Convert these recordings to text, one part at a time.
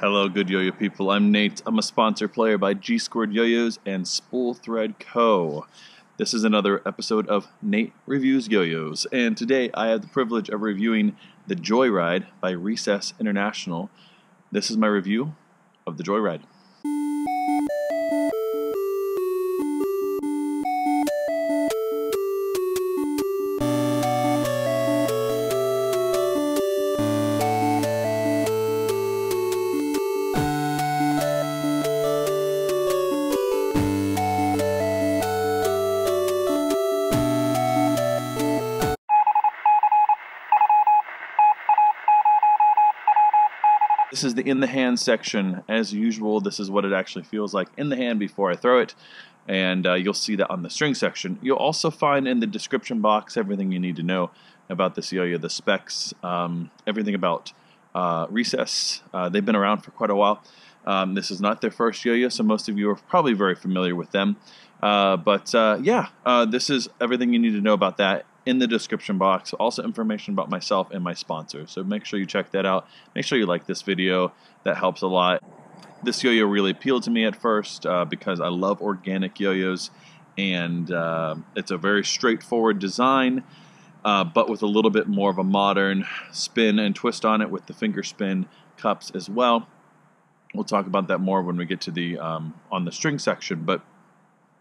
Hello, good yo-yo people. I'm Nate. I'm a sponsored player by Squared YoYos and Spool Thread Co. This is another episode of Nate Reviews Yo-Yos, and today I have the privilege of reviewing the Joyride by Recess International. This is my review of the Joyride. This is the in the hand section. As usual, this is what it actually feels like in the hand before I throw it, and you'll see that on the string section. You'll also find in the description box everything you need to know about this yo-yo, the specs, everything about Recess. They've been around for quite a while. This is not their first yo-yo, so most of you are probably very familiar with them. This is everything you need to know about that in the description box. Also information about myself and my sponsor, so make sure you check that out. Make sure you like this video. That helps a lot. This yo-yo really appealed to me at first because I love organic yo-yos, and it's a very straightforward design, but with a little bit more of a modern spin and twist on it with the finger spin cups as well. We'll talk about that more when we get to the on the string section, but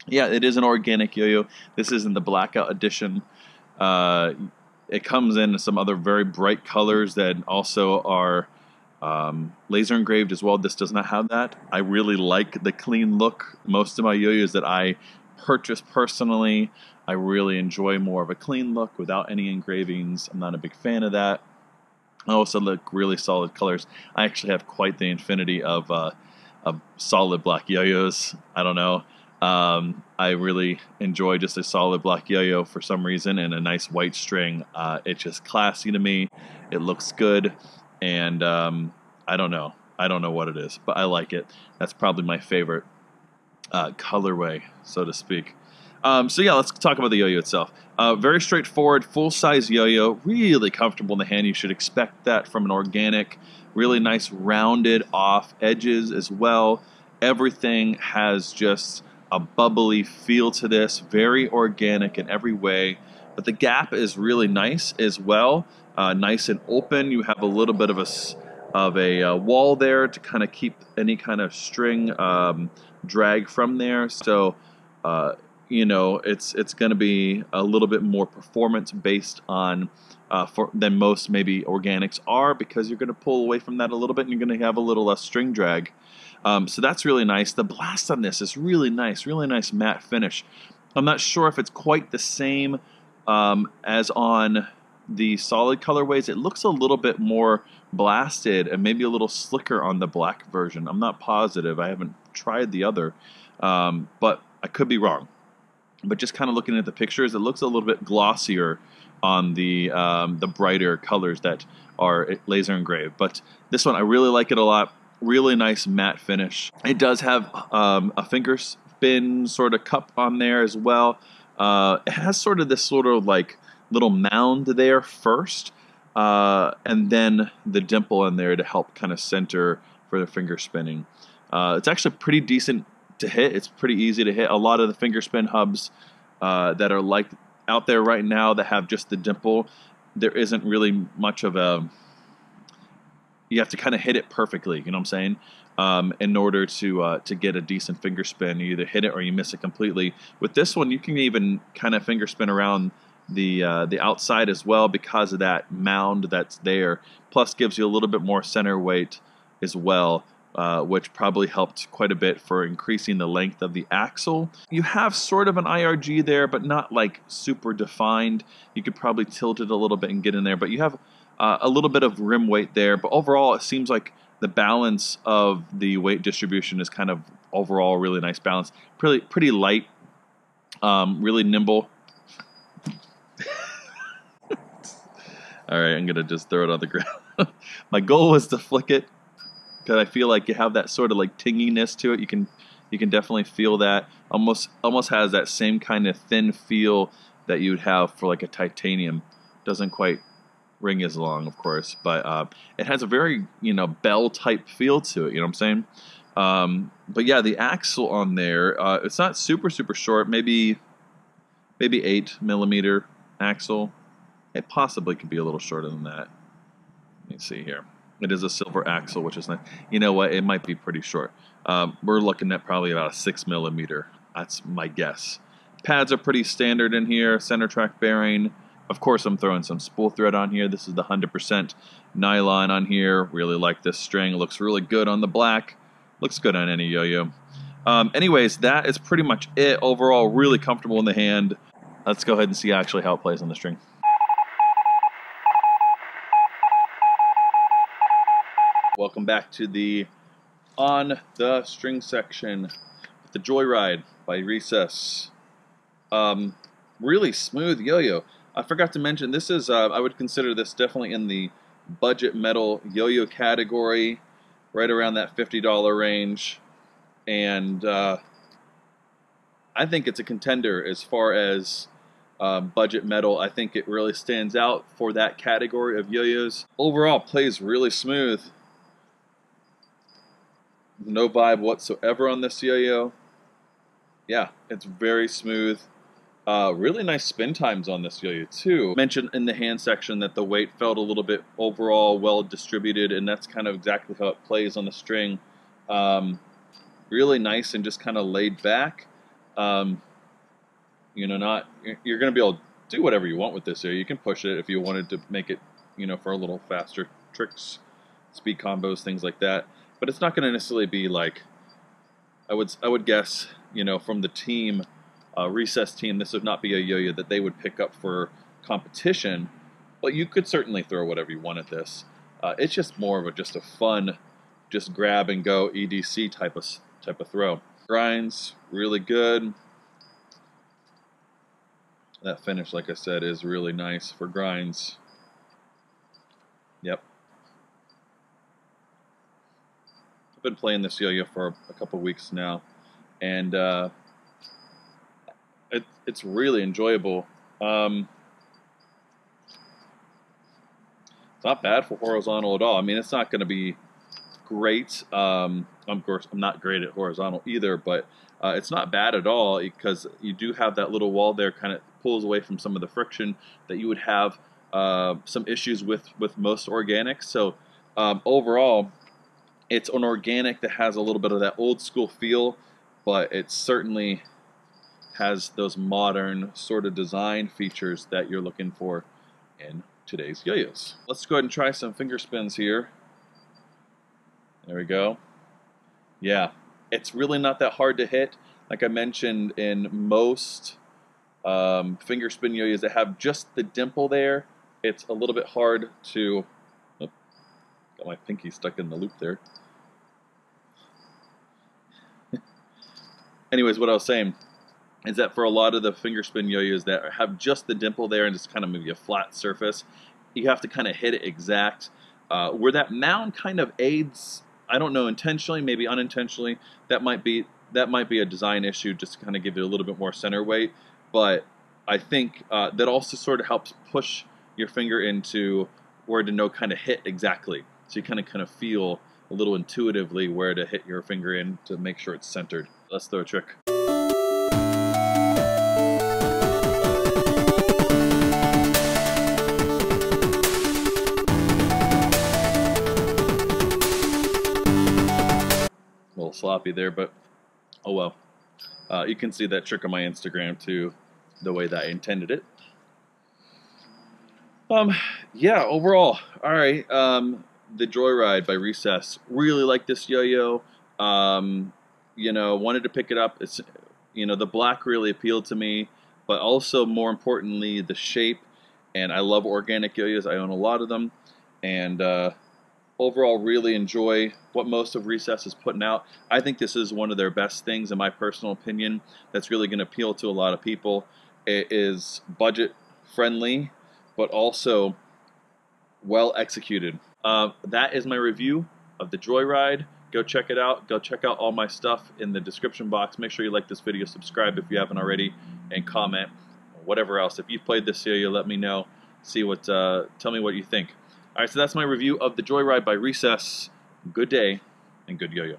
yeah, it is an organic yo-yo. This isn't the blackout edition. It comes in some other very bright colors that also are laser engraved as well. This does not have that. I really like the clean look. Most of my yo-yos that I purchase personally, I really enjoy more of a clean look without any engravings. I'm not a big fan of that. I also like really solid colors. I actually have quite the infinity of solid black yo-yos. I don't know. I really enjoy just a solid black yo-yo for some reason, and a nice white string. It's just classy to me. It looks good, and I don't know what it is, but I like it. That's probably my favorite colorway, so to speak. So yeah, let's talk about the yo-yo itself. Very straightforward, full-size yo-yo, really comfortable in the hand. You should expect that from an organic. Really nice rounded off edges as well. Everything has just a bubbly feel to this, very organic in every way, but the gap is really nice as well, nice and open. You have a little bit of a wall there to kind of keep any kind of string drag from there. So you know, it's going to be a little bit more performance based on than most maybe organics are, because you're going to pull away from that a little bit and you're going to have a little less string drag. So that's really nice. The blast on this is really nice matte finish. I'm not sure if it's quite the same as on the solid colorways. It looks a little bit more blasted and maybe a little slicker on the black version. I'm not positive. I haven't tried the other, but I could be wrong. But just kind of looking at the pictures, it looks a little bit glossier on the brighter colors that are laser engraved. But this one, I really like it a lot. Really nice matte finish. It does have a finger spin sort of cup on there as well. It has sort of this sort of like little mound there first, and then the dimple in there to help kind of center for the finger spinning. It's actually pretty decent to hit. It's pretty easy to hit. A lot of the finger spin hubs that are like out there right now that have just the dimple, there isn't really much of a, you have to kind of hit it perfectly, you know what I'm saying, in order to get a decent finger spin. You either hit it or you miss it completely. With this one, you can even kind of finger spin around the outside as well, because of that mound that's there. Plus gives you a little bit more center weight as well, which probably helped quite a bit for increasing the length of the axle. You have sort of an IRG there, but not like super defined. You could probably tilt it a little bit and get in there, but you have a little bit of rim weight there. But overall, it seems like the balance of the weight distribution is kind of overall really nice balance. Pretty light, really nimble. All right, I'm gonna just throw it on the ground. My goal was to flick it, because I feel like you have that sort of like tinginess to it. You can definitely feel that. Almost has that same kind of thin feel that you'd have for like a titanium. Doesn't quite ring is long, of course, but it has a very, you know, bell type feel to it. You know what I'm saying? But yeah, the axle on there, it's not super short. Maybe 8mm axle. It possibly could be a little shorter than that. Let me see here. It is a silver axle, which is nice. You know what? It might be pretty short. We're looking at probably about a 6mm. That's my guess. Pads are pretty standard in here. Center track bearing. Of course, I'm throwing some spool thread on here. This is the 100% nylon on here. Really like this string. It looks really good on the black. Looks good on any yo-yo. Anyways, that is pretty much it. Overall, really comfortable in the hand. Let's go ahead and see actually how it plays on the string. Welcome back to the On the String section with the Joyride by Recess. Really smooth yo-yo. I forgot to mention, this is, I would consider this definitely in the budget metal yo-yo category, right around that $50 range. And I think it's a contender as far as budget metal. I think it really stands out for that category of yo-yos. Overall, plays really smooth. No vibe whatsoever on this yo-yo. Yeah, it's very smooth. Really nice spin times on this yo-yo too. Mentioned in the hand section that the weight felt a little bit overall well distributed, and that's kind of exactly how it plays on the string. Really nice and just kind of laid back. You know, you're going to be able to do whatever you want with this yo-yo. You can push it if you wanted to make it, you know, for a little faster tricks, speed combos, things like that. But it's not going to necessarily be like, I would guess, you know, from the team, Recess team, this would not be a yo-yo that they would pick up for competition, but you could certainly throw whatever you want at this. It's just more of just a fun, just grab and go EDC type of throw. Grinds really good. That finish, like I said, is really nice for grinds. Yep. I've been playing this yo-yo for a couple weeks now, and it's really enjoyable. It's not bad for horizontal at all. I mean, it's not going to be great. Of course, I'm not great at horizontal either, but it's not bad at all because you do have that little wall there, kind of pulls away from some of the friction that you would have some issues with most organics. So overall, it's an organic that has a little bit of that old school feel, but it certainly has those modern sort of design features that you're looking for in today's yo-yos. Let's go ahead and try some finger spins here. There we go. Yeah, it's really not that hard to hit. Like I mentioned, in most finger spin yo-yos that have just the dimple there, it's a little bit hard to... Oh, got my pinky stuck in the loop there. Anyways, what I was saying is that for a lot of the finger spin yo-yos that have just the dimple there and just kind of maybe a flat surface, you have to kind of hit it exact. Where that mound kind of aids, I don't know, intentionally, maybe unintentionally, that might be a design issue, just to kind of give it a little bit more center weight. But I think that also sort of helps push your finger into where to know kind of hit exactly. So you kind of feel a little intuitively where to hit your finger in to make sure it's centered. Let's throw a trick. A little sloppy there, but oh well. You can see that trick on my Instagram too, the way that I intended it. Yeah, overall, all right. The Joyride by Recess. Really like this yo-yo. You know, wanted to pick it up. It's, you know, the black really appealed to me, but also more importantly, the shape. And I love organic yo-yos. I own a lot of them, and overall, really enjoy what most of Recess is putting out. I think this is one of their best things, in my personal opinion, that's really going to appeal to a lot of people. It is budget friendly, but also well executed. That is my review of the Joyride. Go check it out. Go check out all my stuff in the description box. Make sure you like this video, subscribe if you haven't already, and comment, whatever else. If you've played this yo-yo, let me know. See what, tell me what you think. All right, so that's my review of the Joyride by Recess. Good day and good yo-yo.